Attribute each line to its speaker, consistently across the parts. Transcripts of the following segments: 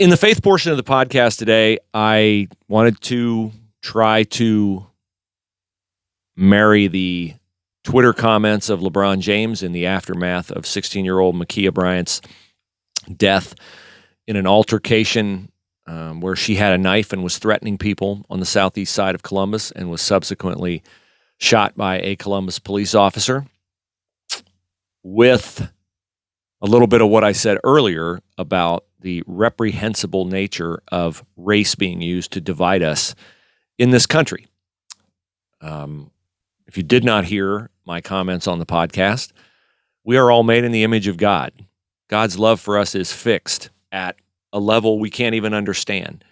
Speaker 1: In the faith portion of the podcast today, I wanted to try to marry the Twitter comments of LeBron James in the aftermath of 16-year-old Ma'Khia Bryant's death in an altercation where she had a knife and was threatening people on the southeast side of Columbus and was subsequently shot by a Columbus police officer, with a little bit of what I said earlier about the reprehensible nature of race being used to divide us in this country. If you did not hear my comments on the podcast, we are all made in the image of God. God's love for us is fixed at a level we can't even understand.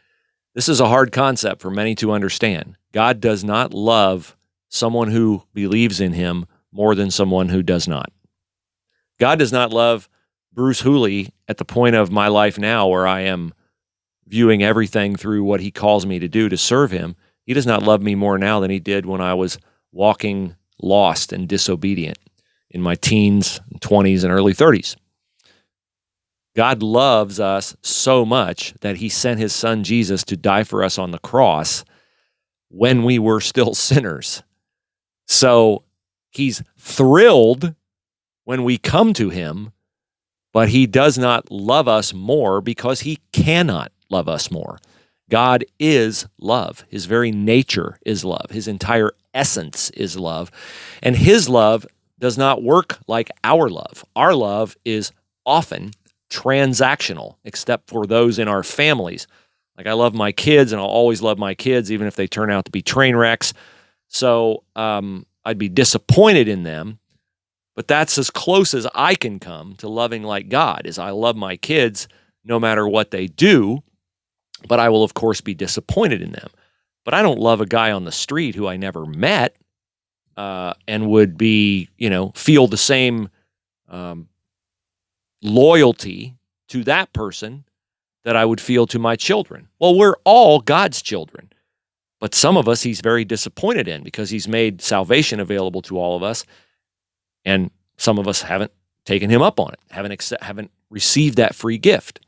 Speaker 1: This is a hard concept for many to understand. God does not love someone who believes in him more than someone who does not. God does not love Bruce Hooley at the point of my life now where I am viewing everything through what he calls me to do to serve him. He does not love me more now than he did when I was walking lost and disobedient in my teens, 20s, and early 30s. God loves us so much that he sent his son Jesus to die for us on the cross when we were still sinners. So he's thrilled when we come to him, but he does not love us more because he cannot love us more. God is love. His very nature is love. His entire essence is love. And his love does not work like our love. Our love is often transactional, except for those in our families. Like, I love my kids, and I'll always love my kids, even if they turn out to be train wrecks. So I'd be disappointed in them. But that's as close as I can come to loving like God, is I love my kids no matter what they do, but I will, of course, be disappointed in them. But I don't love a guy on the street who I never met and would be, feel the same loyalty to that person that I would feel to my children. Well, we're all God's children, but some of us he's very disappointed in because he's made salvation available to all of us. And some of us haven't taken him up on it, haven't received that free gift.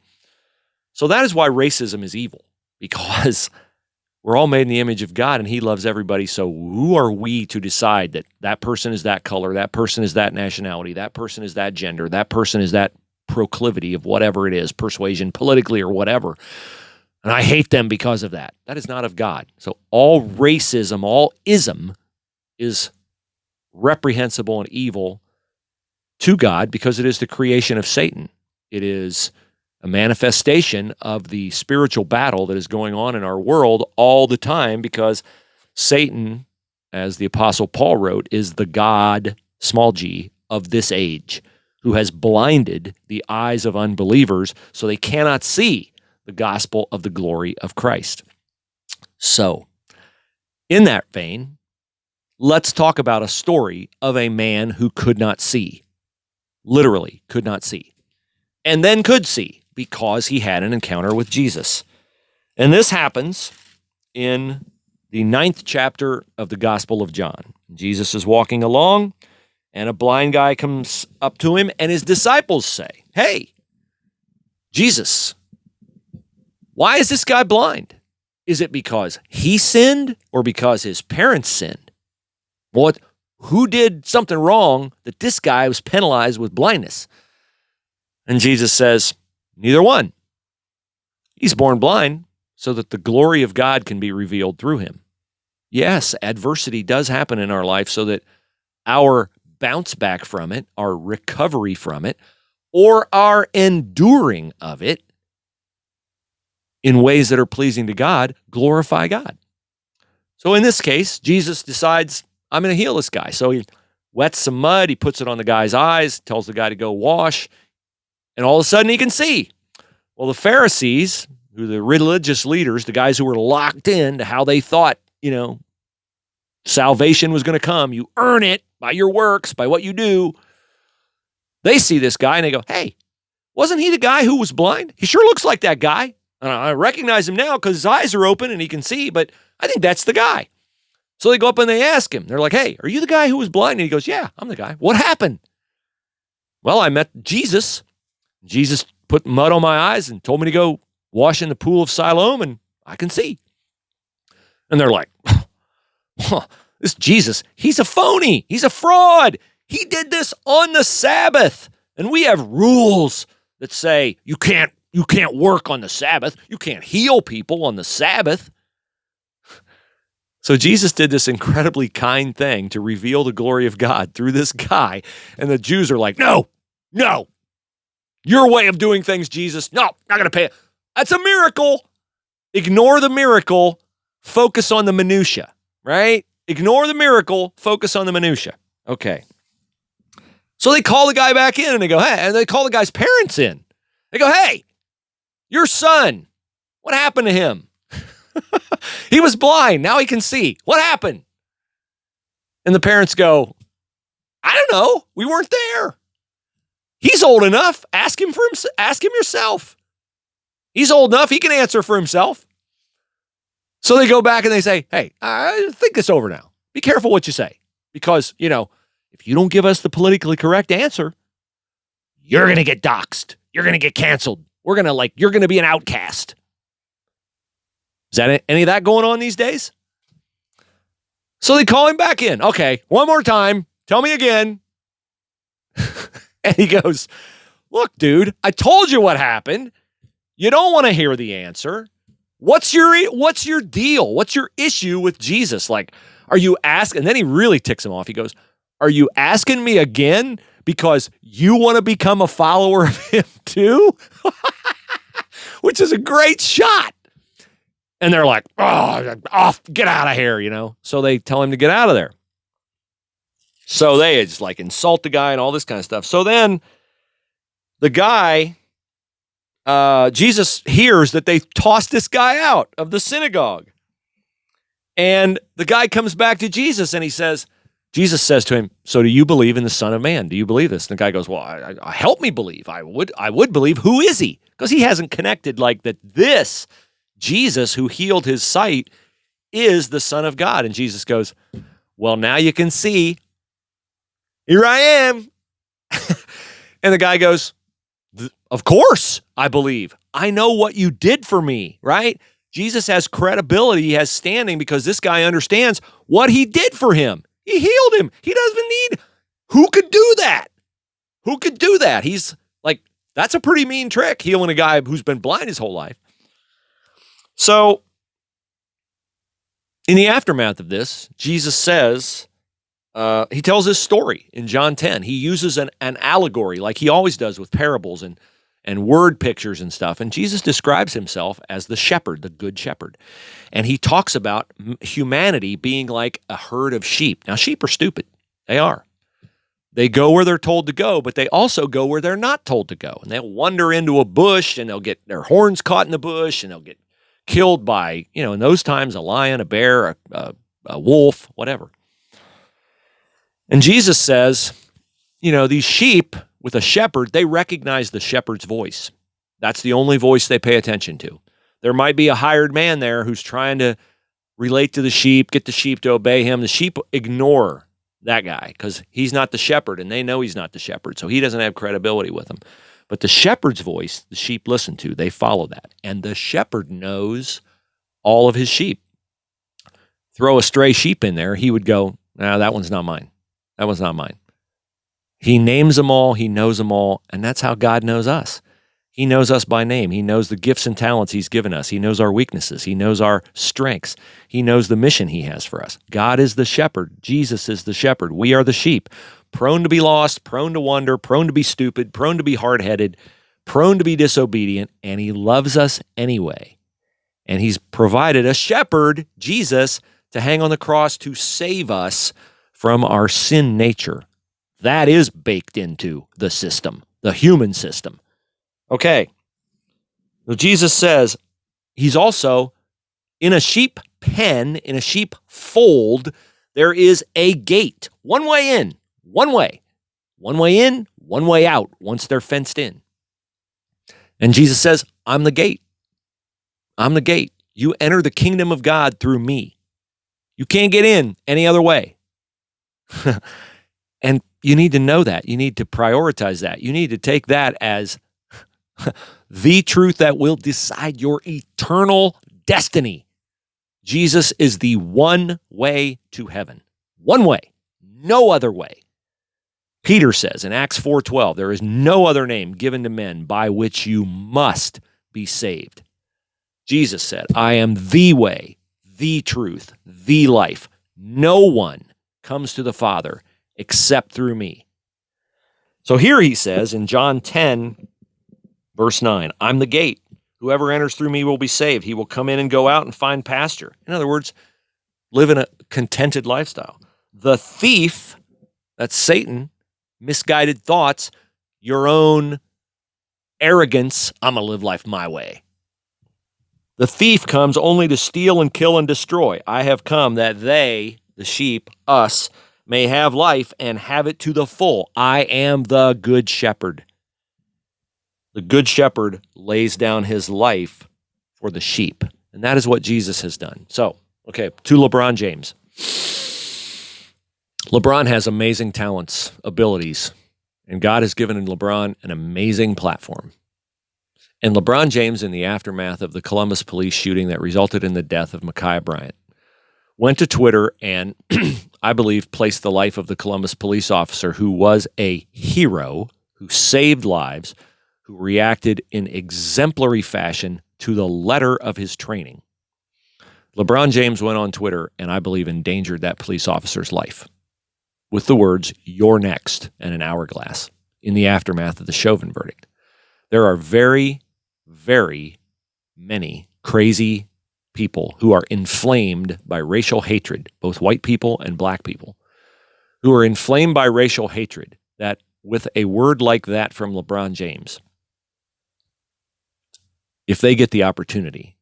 Speaker 1: So that is why racism is evil, because we're all made in the image of God and he loves everybody. So who are we to decide that that person is that color, that person is that nationality, that person is that gender, that person is that proclivity of whatever it is, persuasion, politically or whatever, and I hate them because of that? That is not of God. So all racism, all ism is reprehensible and evil to God because it is the creation of Satan. It is a manifestation of the spiritual battle that is going on in our world all the time, because Satan, as the Apostle Paul wrote, is the God, small g, of this age, who has blinded the eyes of unbelievers so they cannot see the gospel of the glory of Christ. So, in that vein, let's talk about a story of a man who could not see, literally could not see, and then could see because he had an encounter with Jesus. And this happens in the 9th chapter of the Gospel of John. Jesus is walking along, and a blind guy comes up to him, and his disciples say, "Hey, Jesus, why is this guy blind? Is it because he sinned or because his parents sinned? Who did something wrong that this guy was penalized with blindness?" And Jesus says, neither one. He's born blind so that the glory of God can be revealed through him. Yes, adversity does happen in our life so that our bounce back from it, our recovery from it, or our enduring of it in ways that are pleasing to God, glorify God. So in this case, Jesus decides, I'm going to heal this guy. So he wets some mud, he puts it on the guy's eyes, tells the guy to go wash, and all of a sudden he can see. Well, the Pharisees, who are the religious leaders, the guys who were locked in to how they thought, salvation was going to come, you earn it by your works, by what you do. They see this guy and they go, hey, wasn't he the guy who was blind? He sure looks like that guy. I recognize him now because his eyes are open and he can see, but I think that's the guy. So they go up and they ask him. They're like, hey, are you the guy who was blind? And he goes, yeah, I'm the guy. What happened? Well, I met Jesus. Jesus put mud on my eyes and told me to go wash in the pool of Siloam and I can see. And they're like, this Jesus, he's a phony. He's a fraud. He did this on the Sabbath. And we have rules that say you can't work on the Sabbath. You can't heal people on the Sabbath. So Jesus did this incredibly kind thing to reveal the glory of God through this guy. And the Jews are like, no, your way of doing things, Jesus. No, not going to pay it. That's a miracle. Ignore the miracle. Focus on the minutia, right? Ignore the miracle. Focus on the minutia. Okay. So they call the guy back in and they go, hey, and they call the guy's parents in. They go, hey, your son, what happened to him? He was blind. Now he can see. What happened? And the parents go, I don't know. We weren't there. He's old enough. Ask him yourself. He's old enough. He can answer for himself. So they go back and they say, hey, think this over now. Be careful what you say. Because, if you don't give us the politically correct answer, you're going to get doxxed. You're going to get canceled. You're going to be an outcast. Is that any of that going on these days? So they call him back in. Okay, one more time. Tell me again. And he goes, look, dude, I told you what happened. You don't want to hear the answer. What's your deal? What's your issue with Jesus? Like, are you asking? And then he really ticks him off. He goes, are you asking me again because you want to become a follower of him too? Which is a great shot. And they're like, get out of here, So they tell him to get out of there. So they just insult the guy and all this kind of stuff. So then the guy, Jesus hears that they tossed this guy out of the synagogue. And the guy comes back to Jesus and Jesus says to him, so do you believe in the Son of Man? Do you believe this? And the guy goes, well, help me believe. I would believe. Who is he? Because he hasn't connected that this Jesus who healed his sight is the Son of God. And Jesus goes, well, now you can see. Here I am. And the guy goes, of course I believe. I know what you did for me, right? Jesus has credibility. He has standing because this guy understands what he did for him. He healed him. He doesn't need, who could do that? Who could do that? He's like, that's a pretty mean trick, healing a guy who's been blind his whole life. So, in the aftermath of this, Jesus says, he tells his story in John 10. He uses an allegory like he always does with parables and word pictures and stuff. And Jesus describes himself as the shepherd, the good shepherd. And he talks about humanity being like a herd of sheep. Now, sheep are stupid. They are. They go where they're told to go, but they also go where they're not told to go. And they'll wander into a bush and they'll get their horns caught in the bush and they'll get killed by, in those times, a lion, a bear, a wolf, whatever. And Jesus says, these sheep with a shepherd, they recognize the shepherd's voice. That's the only voice they pay attention to. There might be a hired man there who's trying to relate to the sheep, get the sheep to obey him. The sheep ignore that guy because he's not the shepherd, and they know he's not the shepherd, so he doesn't have credibility with them. But the shepherd's voice, the sheep listen to, they follow that. And the shepherd knows all of his sheep. Throw a stray sheep in there, he would go, no, that one's not mine. That one's not mine. He names them all, he knows them all, and that's how God knows us. He knows us by name. He knows the gifts and talents he's given us. He knows our weaknesses. He knows our strengths. He knows the mission he has for us. God is the shepherd. Jesus is the shepherd. We are the sheep. Prone to be lost, prone to wander, prone to be stupid, prone to be hard-headed, prone to be disobedient, and he loves us anyway. And he's provided a shepherd, Jesus, to hang on the cross to save us from our sin nature. That is baked into the system, the human system. Okay. So Jesus says he's also in a sheep pen, in a sheep fold, there is a gate. One way in, one way. One way in, one way out once they're fenced in. And Jesus says, I'm the gate. I'm the gate. You enter the kingdom of God through me. You can't get in any other way. And you need to know that. You need to prioritize that. You need to take that as the truth that will decide your eternal destiny. Jesus is the one way to heaven. One way, no other way. Peter says in Acts 4:12, there is no other name given to men by which you must be saved. Jesus said, I am the way, the truth, the life. No one comes to the Father except through me. So here he says in John 10, verse 9, I'm the gate. Whoever enters through me will be saved. He will come in and go out and find pasture. In other words, live in a contented lifestyle. The thief, that's Satan, misguided thoughts, your own arrogance, I'm going to live life my way. The thief comes only to steal and kill and destroy. I have come that they, the sheep, us, may have life and have it to the full. I am the good shepherd. The good shepherd lays down his life for the sheep. And that is what Jesus has done. So, okay, to LeBron James. LeBron has amazing talents, abilities, and God has given LeBron an amazing platform. And LeBron James, in the aftermath of the Columbus police shooting that resulted in the death of Ma'Khia Bryant, went to Twitter and, I believe, placed the life of the Columbus police officer who was a hero, who saved lives, who reacted in exemplary fashion to the letter of his training. LeBron James went on Twitter and, I believe, endangered that police officer's life with the words, "You're next," and an hourglass in the aftermath of the Chauvin verdict. There are very, very many crazy people who are inflamed by racial hatred, both white people and black people, who are inflamed by racial hatred, that with a word like that from LeBron James, if they get the opportunity,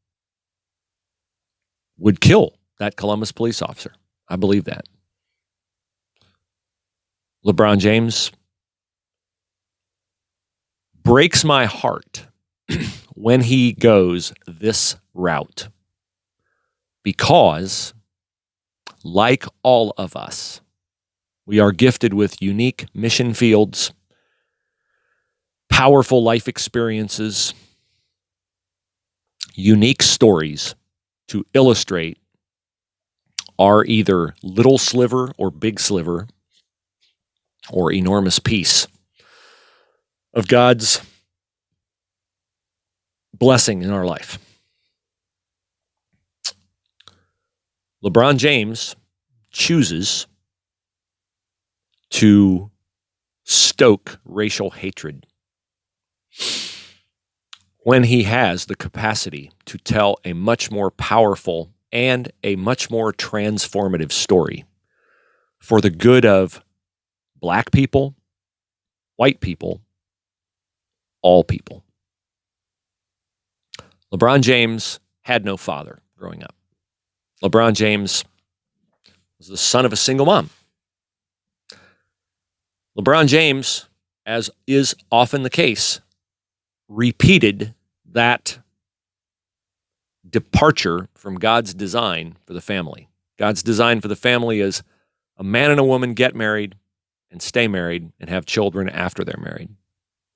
Speaker 1: would kill that Columbus police officer. I believe that. LeBron James breaks my heart when he goes this route, because, like all of us, we are gifted with unique mission fields, powerful life experiences, unique stories to illustrate our either little sliver or big sliver or enormous piece of God's blessing in our life. LeBron James chooses to stoke racial hatred when he has the capacity to tell a much more powerful and a much more transformative story for the good of black people, white people, all people. LeBron James had no father growing up. LeBron James was the son of a single mom. LeBron James, as is often the case, repeated that departure from God's design for the family. God's design for the family is a man and a woman get married and stay married and have children after they're married.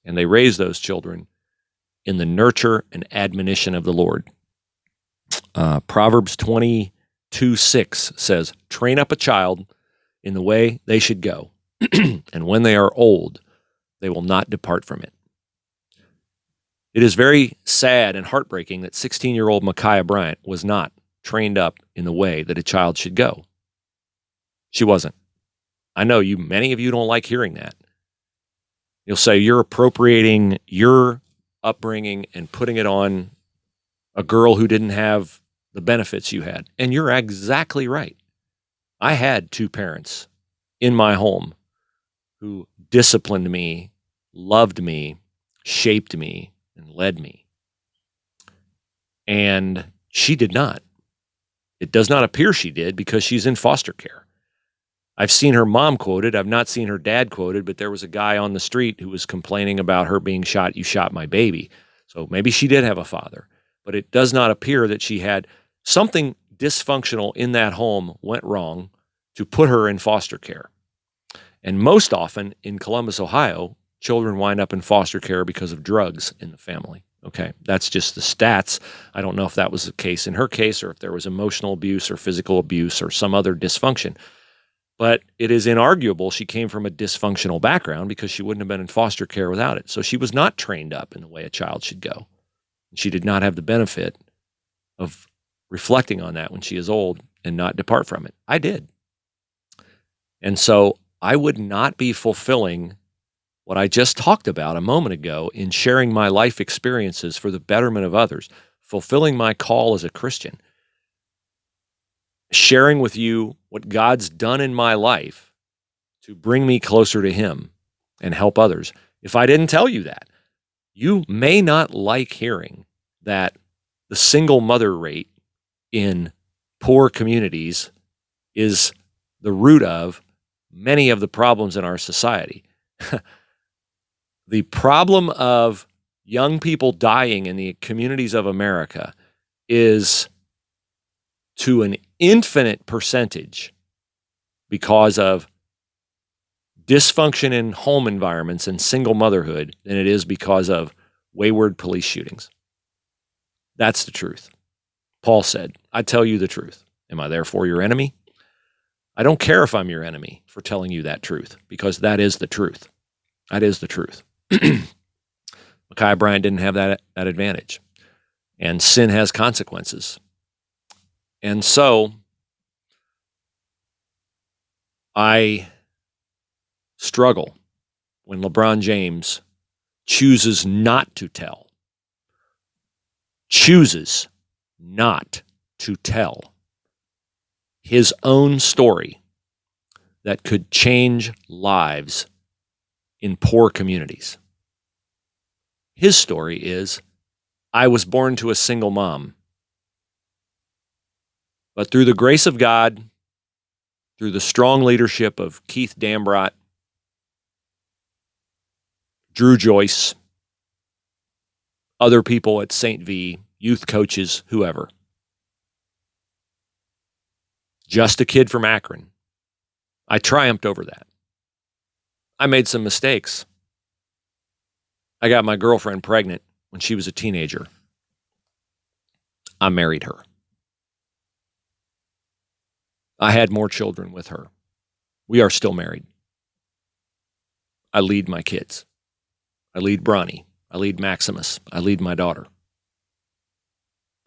Speaker 1: And they raise those children in the nurture and admonition of the Lord. Proverbs 22:6 says, train up a child in the way they should go, and when they are old, they will not depart from it. It is very sad and heartbreaking that 16-year-old Ma'Khia Bryant was not trained up in the way that a child should go. She wasn't. I know many of you don't like hearing that. You'll say you're appropriating your upbringing and putting it on a girl who didn't have the benefits you had. And you're exactly right. I had two parents in my home who disciplined me, loved me, shaped me, and led me. And she did not. It does not appear she did, because she's in foster care. I've seen her mom quoted. I've not seen her dad quoted, but there was a guy on the street who was complaining about her being shot. You shot my baby. So maybe she did have a father, but it does not appear that she had. Something dysfunctional in that home went wrong to put her in foster care. And most often in Columbus, Ohio, children wind up in foster care because of drugs in the family. Okay, that's just the stats. I don't know if that was the case in her case or if there was emotional abuse or physical abuse or some other dysfunction. But it is inarguable she came from a dysfunctional background because she wouldn't have been in foster care without it. So she was not trained up in the way a child should go. She did not have the benefit of reflecting on that when she is old and not depart from it. I did. And so I would not be fulfilling what I just talked about a moment ago in sharing my life experiences for the betterment of others, fulfilling my call as a Christian, sharing with you what God's done in my life to bring me closer to Him and help others. If I didn't tell you that, you may not like hearing that the single mother rate in poor communities is the root of many of the problems in our society. The problem of young people dying in the communities of America is to an infinite percentage because of dysfunction in home environments and single motherhood than it is because of wayward police shootings. That's the truth. Paul said, I tell you the truth. Am I therefore your enemy? I don't care if I'm your enemy for telling you that truth, because that is the truth. That is the truth. Micaiah Bryant didn't have that advantage. And sin has consequences. And so I struggle when LeBron James chooses not to tell his own story that could change lives in poor communities. His story is, I was born to a single mom, but through the grace of God, through the strong leadership of Keith Dambrot, Drew Joyce, other people at St. V, youth coaches, whoever. Just a kid from Akron. I triumphed over that. I made some mistakes. I got my girlfriend pregnant when she was a teenager. I married her. I had more children with her. We are still married. I lead my kids. I lead Bronny. I lead Maximus. I lead my daughter.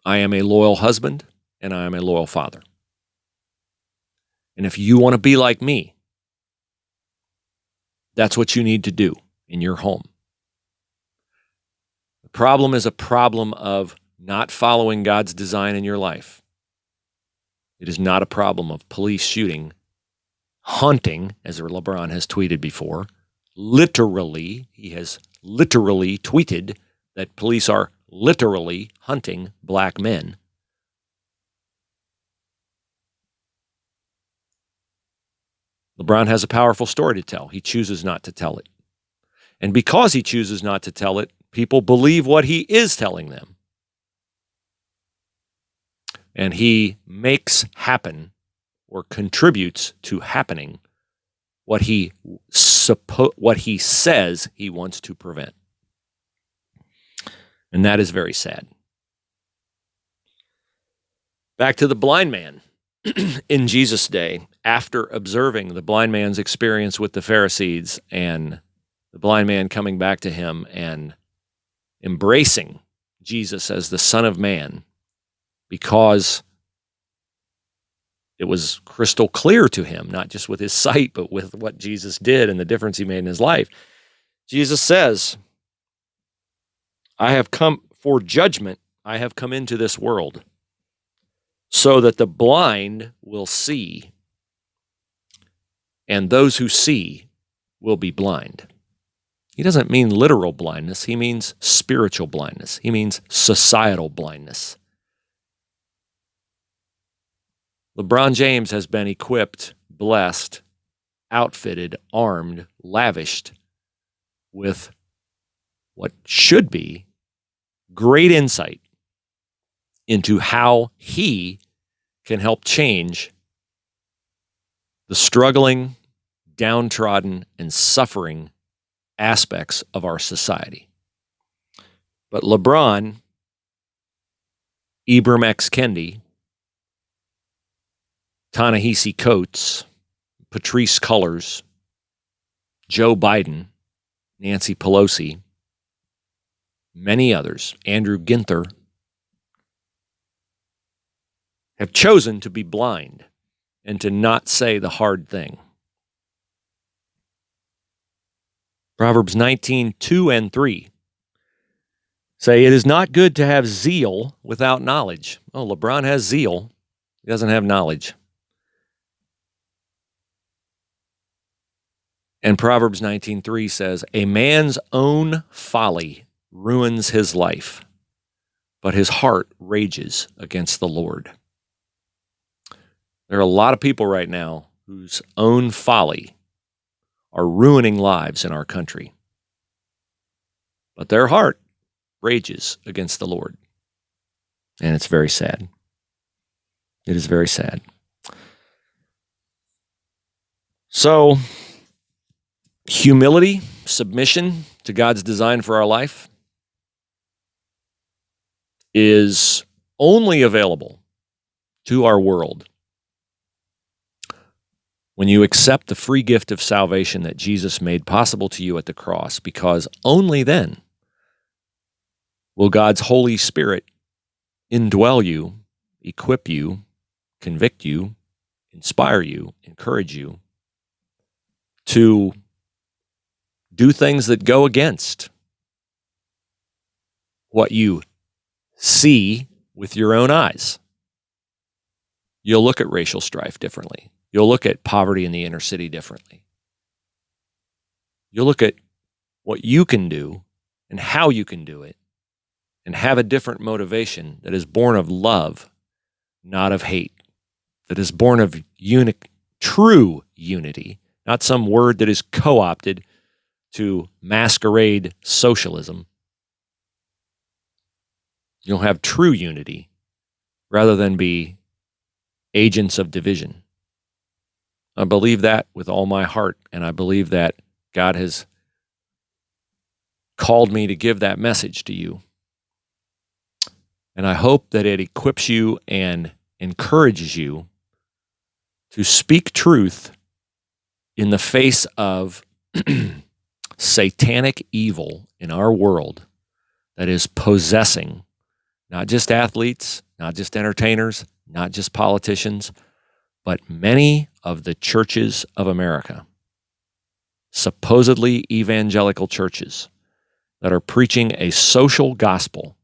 Speaker 1: I am a loyal husband, and I am a loyal father. And if you want to be like me, that's what you need to do in your home. The problem is a problem of not following God's design in your life. It is not a problem of police shooting, hunting, as LeBron has tweeted before. Literally, he has literally tweeted that police are literally hunting black men. LeBron has a powerful story to tell. He chooses not to tell it. And because he chooses not to tell it, people believe what he is telling them. And he makes happen or contributes to happening what he says he wants to prevent. And that is very sad. Back to the blind man. In Jesus' day, after observing the blind man's experience with the Pharisees and the blind man coming back to him and embracing Jesus as the Son of Man, because it was crystal clear to him, not just with his sight, but with what Jesus did and the difference he made in his life. Jesus says, I have come for judgment. I have come into this world so that the blind will see, and those who see will be blind. He doesn't mean literal blindness. He means spiritual blindness. He means societal blindness. LeBron James has been equipped, blessed, outfitted, armed, lavished with what should be great insight into how he can help change the struggling, downtrodden, and suffering aspects of our society. But LeBron, Ibram X. Kendi, Ta-Nehisi Coates, Patrisse Cullors, Joe Biden, Nancy Pelosi, many others, Andrew Ginther, have chosen to be blind and to not say the hard thing. Proverbs 19:2 and 3 say, it is not good to have zeal without knowledge. Oh, LeBron has zeal. He doesn't have knowledge. And Proverbs 19:3 says, a man's own folly ruins his life, but his heart rages against the Lord. There are a lot of people right now whose own folly are ruining lives in our country, but their heart rages against the Lord. And it's very sad. It is very sad. So, humility, submission to God's design for our life is only available to our world when you accept the free gift of salvation that Jesus made possible to you at the cross, because only then will God's Holy Spirit indwell you, equip you, convict you, inspire you, encourage you to do things that go against what you see with your own eyes. You'll look at racial strife differently. You'll look at poverty in the inner city differently. You'll look at what you can do and how you can do it and have a different motivation that is born of love, not of hate, that is born of true unity, not some word that is co-opted to masquerade socialism. You'll have true unity rather than be agents of division. I believe that with all my heart, and I believe that God has called me to give that message to you. And I hope that it equips you and encourages you to speak truth in the face of satanic evil in our world that is possessing not just athletes, not just entertainers, not just politicians, but many of the churches of America, supposedly evangelical churches that are preaching a social gospel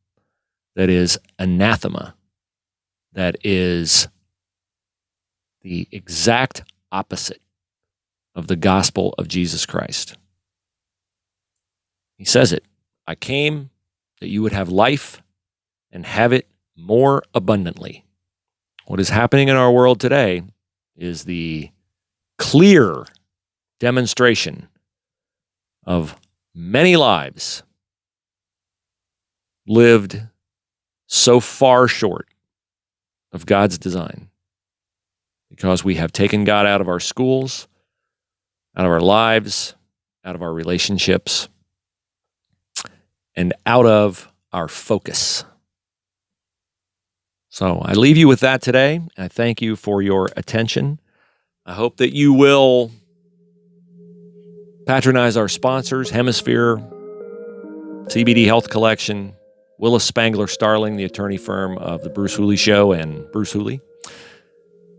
Speaker 1: that is anathema, that is the exact opposite of the gospel of Jesus Christ. He says it, I came that you would have life and have it more abundantly. What is happening in our world today is the clear demonstration of many lives lived so far short of God's design because we have taken God out of our schools, out of our lives, out of our relationships, and out of our focus. So I leave you with that today. I thank you for your attention. I hope that you will patronize our sponsors, Hemisphere, CBD Health Collection, Willis Spangler Starling, the attorney firm of The Bruce Hooley Show and Bruce Hooley,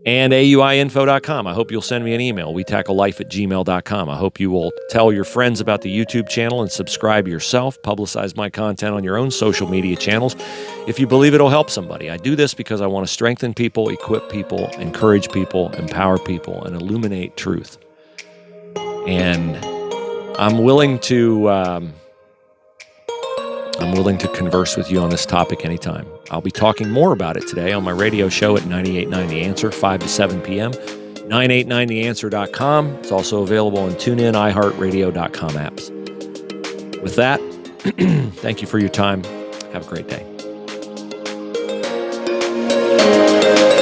Speaker 1: and AUIinfo.com. I hope you'll send me an email, wetackleife@gmail.com. I hope you will tell your friends about the YouTube channel and subscribe yourself. Publicize my content on your own social media channels if you believe it'll help somebody. I do this because I want to strengthen people, equip people, encourage people, empower people, and illuminate truth. And I'm willing to converse with you on this topic anytime. I'll be talking more about it today on my radio show at 98.9 The Answer, 5 to 7 p.m., 989theanswer.com. It's also available on TuneIn, iHeartRadio.com apps. With that, thank you for your time. Have a great day.